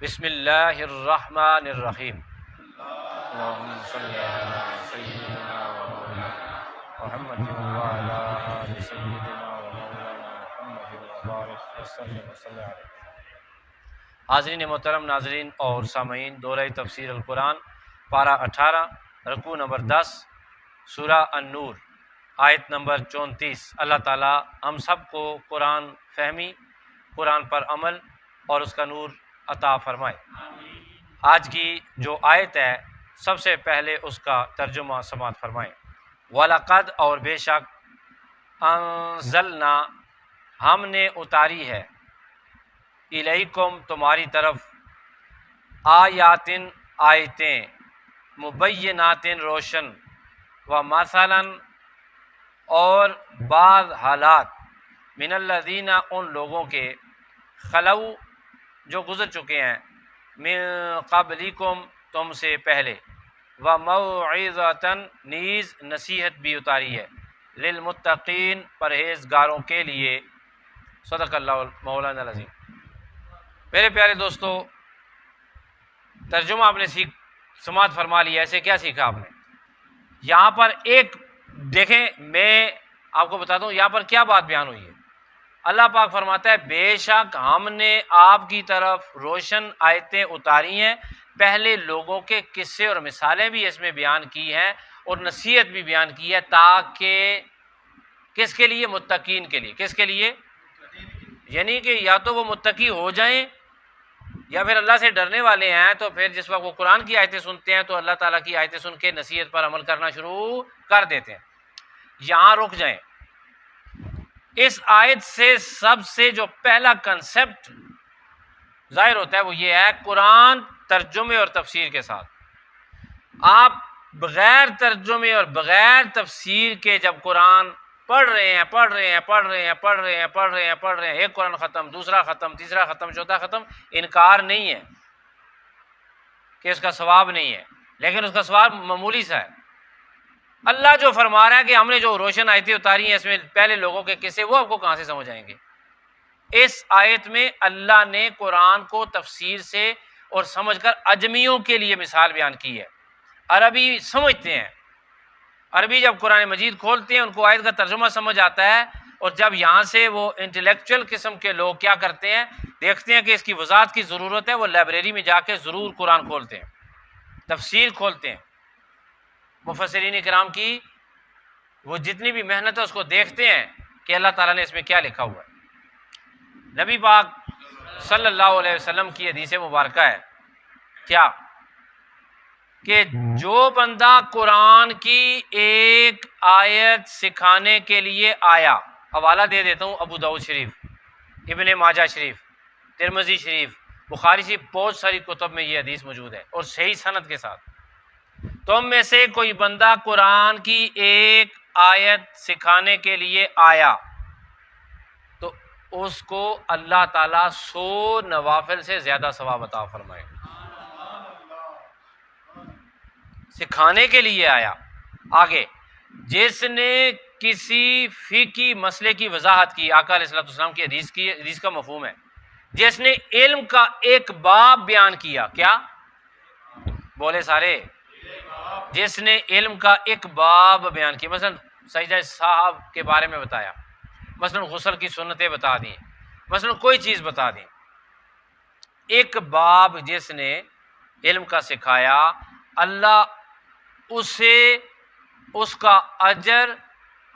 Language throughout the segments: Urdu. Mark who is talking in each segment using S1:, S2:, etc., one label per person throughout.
S1: بسم اللہ الرحمن الرحیم۔ اللہم صلی علی سیدنا و مولانا محمد وعلی آل سیدنا و مولانا محمد وبارک وسلم وصلی علیہ۔ حاضرین محترم، ناظرین اور سامعین، دورہ تفسیر القرآن پارہ 18 رکوع نمبر 10 سورہ النور آیت نمبر 34۔ اللہ تعالی ہم سب کو قرآن فہمی، قرآن پر عمل اور اس کا نور عطا فرمائے۔ آج کی جو آیت ہے سب سے پہلے اس کا ترجمہ سماعت فرمائیں۔ وَلَقَدْ اور بے شک انزلنا ہم نے اتاری ہے، الیکم تمہاری طرف، آیاتن آیتیں، مبیناتن روشن، و مثلاً اور بعض حالات، من الذین ان لوگوں کے، خلو جو گزر چکے ہیں، من قبلکم تم سے پہلے، و موعظۃً نیز نصیحت بھی اتاری ہے، للمتقین پرہیزگاروں کے لیے۔ صدق اللہ مولانا العظیم۔ میرے پیارے دوستو، ترجمہ آپ نے سماعت فرما لیا۔ ایسے کیا سیکھا آپ نے؟ یہاں پر ایک دیکھیں، میں آپ کو بتاتا ہوں یہاں پر کیا بات بیان ہوئی ہے۔ اللہ پاک فرماتا ہے بے شک ہم نے آپ کی طرف روشن آیتیں اتاری ہیں، پہلے لوگوں کے قصے اور مثالیں بھی اس میں بیان کی ہیں اور نصیحت بھی بیان کی ہے، تاکہ کس کے لیے؟ متقین کے لیے۔ کس کے لیے؟ یعنی کہ یا تو وہ متقی ہو جائیں یا پھر اللہ سے ڈرنے والے ہیں، تو پھر جس وقت وہ قرآن کی آیتیں سنتے ہیں تو اللہ تعالیٰ کی آیتیں سن کے نصیحت پر عمل کرنا شروع کر دیتے ہیں۔ یہاں رک جائیں۔ اس آیت سے سب سے جو پہلا کنسپٹ ظاہر ہوتا ہے وہ یہ ہے، قرآن ترجمے اور تفسیر کے ساتھ۔ آپ بغیر ترجمے اور بغیر تفسیر کے جب قرآن پڑھ رہے ہیں، ایک قرآن ختم، دوسرا ختم، تیسرا ختم، چوتھا ختم، انکار نہیں ہے کہ اس کا ثواب نہیں ہے، لیکن اس کا ثواب معمولی سا ہے۔ اللہ جو فرما رہا ہے کہ ہم نے جو روشن آیتیں اتاری ہیں اس میں پہلے لوگوں کے قصے، وہ آپ کو کہاں سے سمجھ آئیں گے؟ اس آیت میں اللہ نے قرآن کو تفسیر سے اور سمجھ کر عجمیوں کے لیے مثال بیان کی ہے۔ عربی سمجھتے ہیں، عربی جب قرآن مجید کھولتے ہیں ان کو آیت کا ترجمہ سمجھ آتا ہے، اور جب یہاں سے وہ انٹلیکچوئل قسم کے لوگ کیا کرتے ہیں، دیکھتے ہیں کہ اس کی وضاحت کی ضرورت ہے، وہ لائبریری میں جا کے ضرور قرآن کھولتے ہیں، تفسیر کھولتے ہیں، مفسرین کرام کی وہ جتنی بھی محنت ہے اس کو دیکھتے ہیں کہ اللہ تعالیٰ نے اس میں کیا لکھا ہوا ہے۔ نبی پاک صلی اللہ علیہ وسلم کی حدیث مبارکہ ہے کیا کہ جو بندہ قرآن کی ایک آیت سکھانے کے لیے آیا، حوالہ دے دیتا ہوں، ابو داؤد شریف، ابن ماجہ شریف، ترمذی شریف، بخاری شریف، بہت ساری کتب میں یہ حدیث موجود ہے اور صحیح سند کے ساتھ۔ تم میں سے کوئی بندہ قرآن کی ایک آیت سکھانے کے لیے آیا تو اس کو اللہ تعالیٰ 100 نوافل سے زیادہ ثواب عطا فرمائے۔ سکھانے کے لیے آیا۔ آگے، جس نے کسی فقہی مسئلے کی وضاحت کی، آقا علیہ السلام کی حدیث کا مفہوم ہے، جس نے علم کا ایک باب بیان کیا، کیا بولے سارے؟ جس نے علم کا ایک باب بیان کیا، مثلا سجدہ صاحب کے بارے میں بتایا، مثلا غسل کی سنتیں بتا دیں، مثلا کوئی چیز بتا دیں، ایک باب جس نے علم کا سکھایا، اللہ اسے اس کا اجر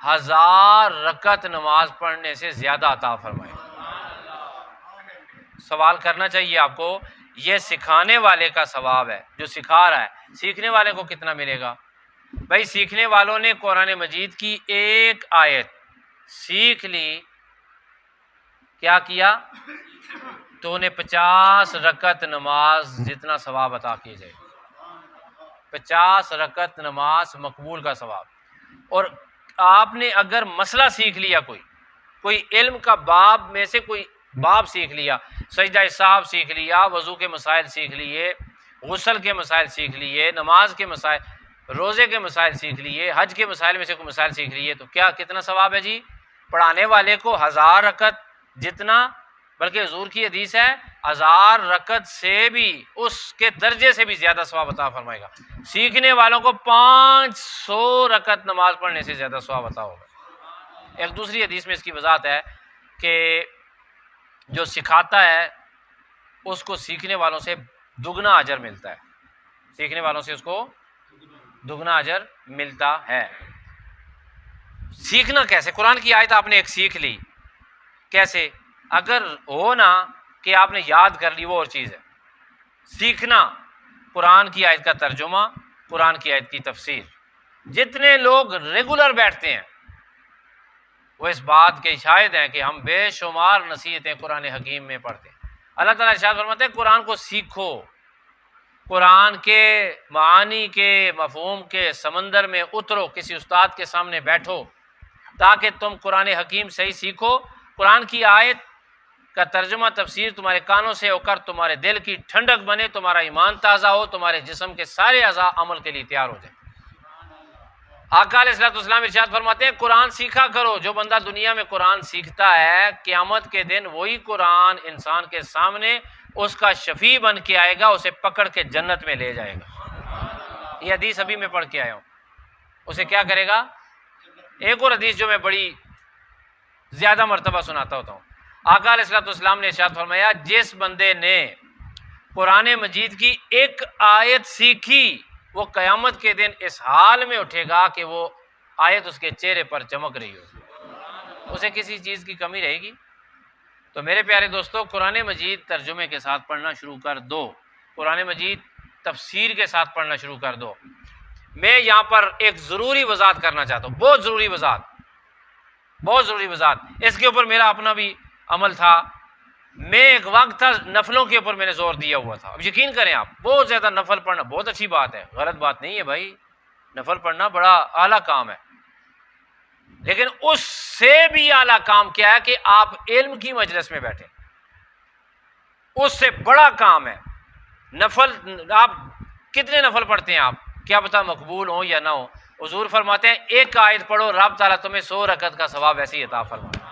S1: 1000 رکعت نماز پڑھنے سے زیادہ عطا فرمائے۔ سوال کرنا چاہیے آپ کو، یہ سکھانے والے کا ثواب ہے جو سکھا رہا ہے، سیکھنے والے کو کتنا ملے گا؟ بھائی سیکھنے والوں نے قرآن مجید کی ایک آیت سیکھ لی، کیا کیا؟ تو انہیں 50 رکعت نماز جتنا ثواب عطا کیے جائے، 50 رکعت نماز مقبول کا ثواب۔ اور آپ نے اگر مسئلہ سیکھ لیا، کوئی علم کا باب میں سے کوئی باب سیکھ لیا، سجدہ صاحب سیکھ لیا، وضو کے مسائل سیکھ لیے، غسل کے مسائل سیکھ لیے، نماز کے مسائل، روزے کے مسائل سیکھ لیے، حج کے مسائل میں سے کوئی مسائل سیکھ لیے، تو کیا کتنا ثواب ہے جی؟ پڑھانے والے کو 1000 رکعت جتنا بلکہ حضور کی حدیث ہے 1000 رکعت سے بھی اس کے درجے سے بھی زیادہ ثواب عطا فرمائے گا۔ سیکھنے والوں کو 500 رکعت نماز پڑھنے سے زیادہ ثواب عطا ہوگا۔ ایک دوسری حدیث میں اس کی وضاحت ہے کہ جو سکھاتا ہے اس کو سیکھنے والوں سے دگنا اجر ملتا ہے، سیکھنے والوں سے اس کو دگنا اجر ملتا ہے۔ سیکھنا کیسے؟ قرآن کی آیت آپ نے ایک سیکھ لی، کیسے؟ اگر ہو نا کہ آپ نے یاد کر لی وہ اور چیز ہے، سیکھنا قرآن کی آیت کا ترجمہ، قرآن کی آیت کی تفسیر۔ جتنے لوگ ریگولر بیٹھتے ہیں وہ اس بات کے شاہد ہیں کہ ہم بے شمار نصیحتیں قرآن حکیم میں پڑھتے ہیں۔ اللہ تعالیٰ ارشاد فرماتے ہیں قرآن کو سیکھو، قرآن کے معانی کے مفہوم کے سمندر میں اترو، کسی استاد کے سامنے بیٹھو تاکہ تم قرآن حکیم صحیح سیکھو۔ قرآن کی آیت کا ترجمہ تفسیر تمہارے کانوں سے ہو کر تمہارے دل کی ٹھنڈک بنے، تمہارا ایمان تازہ ہو، تمہارے جسم کے سارے اعضاء عمل کے لیے تیار ہو جائیں۔ آقا علیہ الصلوۃ والسلام ارشاد فرماتے ہیں قرآن سیکھا کرو۔ جو بندہ دنیا میں قرآن سیکھتا ہے قیامت کے دن وہی قرآن انسان کے سامنے اس کا شفیع بن کے آئے گا، اسے پکڑ کے جنت میں لے جائے گا۔ یہ حدیث ابھی میں پڑھ کے آیا ہوں۔ اسے کیا کرے گا؟ ایک اور حدیث جو میں بڑی زیادہ مرتبہ سناتا ہوتا ہوں، آقا علیہ الصلوۃ والسلام نے ارشاد فرمایا جس بندے نے قرآن مجید کی ایک آیت سیکھی وہ قیامت کے دن اس حال میں اٹھے گا کہ وہ آیت اس کے چہرے پر چمک رہی ہو، اسے کسی چیز کی کمی رہے گی۔ تو میرے پیارے دوستو، قرآن مجید ترجمے کے ساتھ پڑھنا شروع کر دو، قرآن مجید تفسیر کے ساتھ پڑھنا شروع کر دو۔ میں یہاں پر ایک ضروری وضاحت کرنا چاہتا ہوں، بہت ضروری وضاحت، بہت ضروری وضاحت۔ اس کے اوپر میرا اپنا بھی عمل تھا، میں ایک وقت تھا نفلوں کے اوپر میں نے زور دیا ہوا تھا۔ اب یقین کریں آپ، بہت زیادہ نفل پڑھنا بہت اچھی بات ہے، غلط بات نہیں ہے بھائی، نفل پڑھنا بڑا اعلیٰ کام ہے، لیکن اس سے بھی اعلیٰ کام کیا ہے کہ آپ علم کی مجلس میں بیٹھیں، اس سے بڑا کام ہے۔ نفل آپ کتنے نفل پڑھتے ہیں آپ، کیا پتہ مقبول ہوں یا نہ ہوں۔ حضور فرماتے ہیں ایک آیت پڑھو رب تعالیٰ تمہیں 100 رکعت کا ثواب ایسے ہی عطا فرمائے۔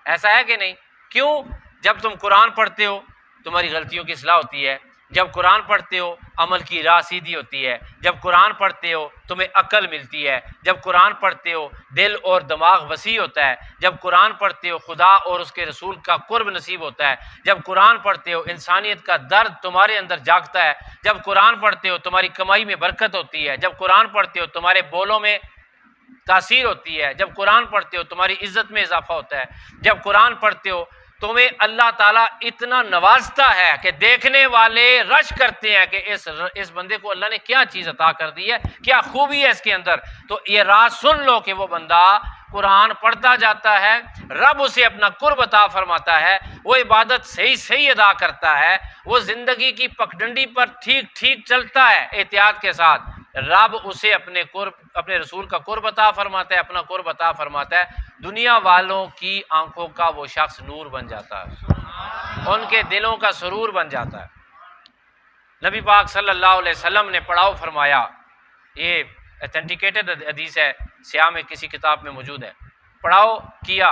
S1: ایسا ہے کہ نہیں؟ کیوں؟ جب تم قرآن پڑھتے ہو تمہاری غلطیوں کی اصلاح ہوتی ہے، جب قرآن پڑھتے ہو عمل کی راہ سیدھی ہوتی ہے، جب قرآن پڑھتے ہو تمہیں عقل ملتی ہے، جب قرآن پڑھتے ہو دل اور دماغ وسیع ہوتا ہے، جب قرآن پڑھتے ہو خدا اور اس کے رسول کا قرب نصیب ہوتا ہے، جب قرآن پڑھتے ہو انسانیت کا درد تمہارے اندر جاگتا ہے، جب قرآن پڑھتے ہو تمہاری کمائی میں برکت ہوتی ہے، جب قرآن پڑھتے ہو تمہارے بولوں میں تاثیر ہوتی ہے، جب قرآن پڑھتے ہو تمہاری عزت میں اضافہ ہوتا ہے، جب قرآن پڑھتے ہو تمہیں اللہ تعالیٰ اتنا نوازتا ہے کہ دیکھنے والے رش کرتے ہیں کہ اس بندے کو اللہ نے کیا چیز عطا کر دی ہے، کیا خوبی ہے اس کے اندر۔ تو یہ راز سن لو کہ وہ بندہ قرآن پڑھتا جاتا ہے، رب اسے اپنا قرب عطا فرماتا ہے، وہ عبادت صحیح ادا کرتا ہے، وہ زندگی کی پگڈنڈی پر ٹھیک چلتا ہے احتیاط کے ساتھ، رب اسے اپنے رسول کا قرب عطا فرماتا ہے، اپنا قرب عطا فرماتا ہے، دنیا والوں کی آنکھوں کا وہ شخص نور بن جاتا ہے، ان کے دلوں کا سرور بن جاتا ہے۔ نبی پاک صلی اللہ علیہ وسلم نے پڑھاؤ فرمایا، یہ اتھینٹیکیٹڈ حدیث ہے، سیاہ میں کسی کتاب میں موجود ہے، پڑھاؤ کیا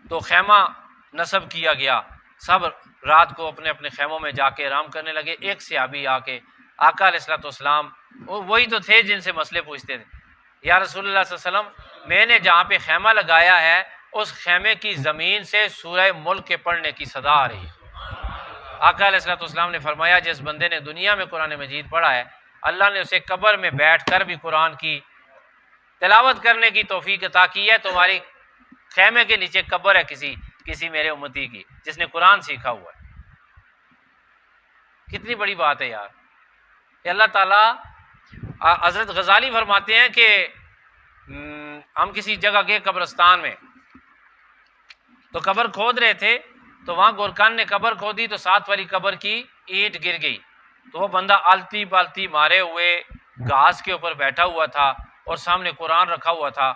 S1: تو خیمہ نصب کیا گیا، سب رات کو اپنے اپنے خیموں میں جا کے آرام کرنے لگے۔ ایک صحابی آ کے آقا علیہ الصلوۃ والسلام، وہی تو تھے جن سے مسئلے پوچھتے تھے، یا رسول اللہ صلی اللہ علیہ وسلم میں نے جہاں پہ خیمہ لگایا ہے اس خیمے کی زمین سے سورہ ملک کے پڑھنے کی صدا آ رہی ہے۔ آقا علیہ الصلوۃ والسلام نے فرمایا جس بندے نے دنیا میں قرآن مجید پڑھا ہے اللہ نے اسے قبر میں بیٹھ کر بھی قرآن کی تلاوت کرنے کی توفیق عطا کی ہے۔ تمہاری خیمے کے نیچے قبر ہے کسی میرے امتی کی جس نے قرآن سیکھا ہوا ہے۔ کتنی بڑی بات ہے یار، کہ اللہ تعالیٰ، حضرت غزالی فرماتے ہیں کہ ہم کسی جگہ گئے قبرستان میں تو قبر کھود رہے تھے، تو وہاں گورکان نے قبر کھودی تو ساتھ والی قبر کی اینٹ گر گئی، تو وہ بندہ آلتی پالتی مارے ہوئے گھاس کے اوپر بیٹھا ہوا تھا اور سامنے قرآن رکھا ہوا تھا۔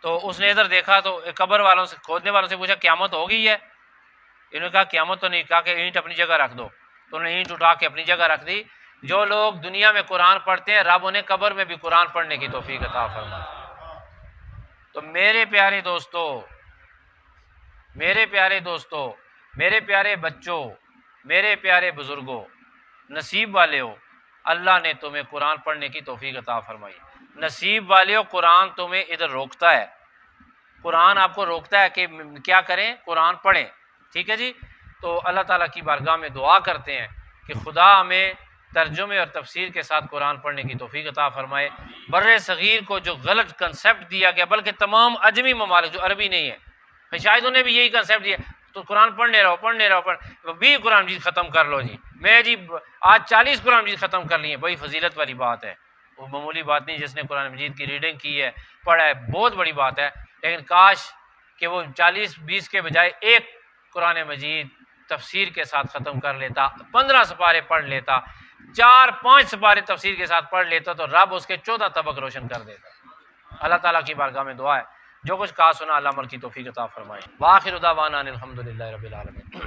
S1: تو اس نے ادھر دیکھا تو قبر والوں سے، کھودنے والوں سے پوچھا قیامت ہو گئی ہے؟ انہوں نے کہا قیامت تو نہیں، کہا کہ اینٹ اپنی جگہ رکھ دو، تو انہوں نے اینٹ اٹھا کے اپنی جگہ رکھ دی۔ جو لوگ دنیا میں قرآن پڑھتے ہیں رب انہیں قبر میں بھی قرآن پڑھنے کی توفیق عطا فرمائے۔ تو میرے پیارے دوستو، میرے پیارے بچوں، میرے پیارے بزرگوں، نصیب والے ہو، اللہ نے تمہیں قرآن پڑھنے کی توفیق عطا فرمائی۔ نصیب والے ہو، قرآن تمہیں ادھر روکتا ہے، قرآن آپ کو روکتا ہے کہ کیا کریں، قرآن پڑھیں، ٹھیک ہے جی۔ تو اللہ تعالیٰ کی بارگاہ میں دعا کرتے ہیں کہ خدا ہمیں ترجمے اور تفسیر کے ساتھ قرآن پڑھنے کی توفیق عطا فرمائے۔ بر صغیر کو جو غلط کنسیپٹ دیا گیا، بلکہ تمام عجمی ممالک جو عربی نہیں ہے، شاید انہیں بھی یہی کنسیپٹ دیا، تو قرآن پڑھنے رہو 20 قرآن مجید ختم کر لو جی، میں جی آج 40 قرآن مجید ختم کر لیے، بڑی فضیلت والی بات ہے، وہ معمولی بات نہیں۔ جس نے قرآن مجید کی ریڈنگ کی ہے، پڑھا ہے، بہت بڑی بات ہے، لیکن کاش کہ وہ 40-20 کے بجائے ایک قرآن مجید تفسیر کے ساتھ ختم کر لیتا، 15 سپارے پڑھ لیتا، 4-5 سپارے تفسیر کے ساتھ پڑھ لیتا، تو رب اس کے 14 طبق روشن کر دیتا۔ اللہ تعالیٰ کی بارگاہ میں دعا ہے جو کچھ کہا سنا اللہ عمل کی توفیق عطا فرمائے۔ وآخر دعوانا ان الحمد للہ رب العالمین۔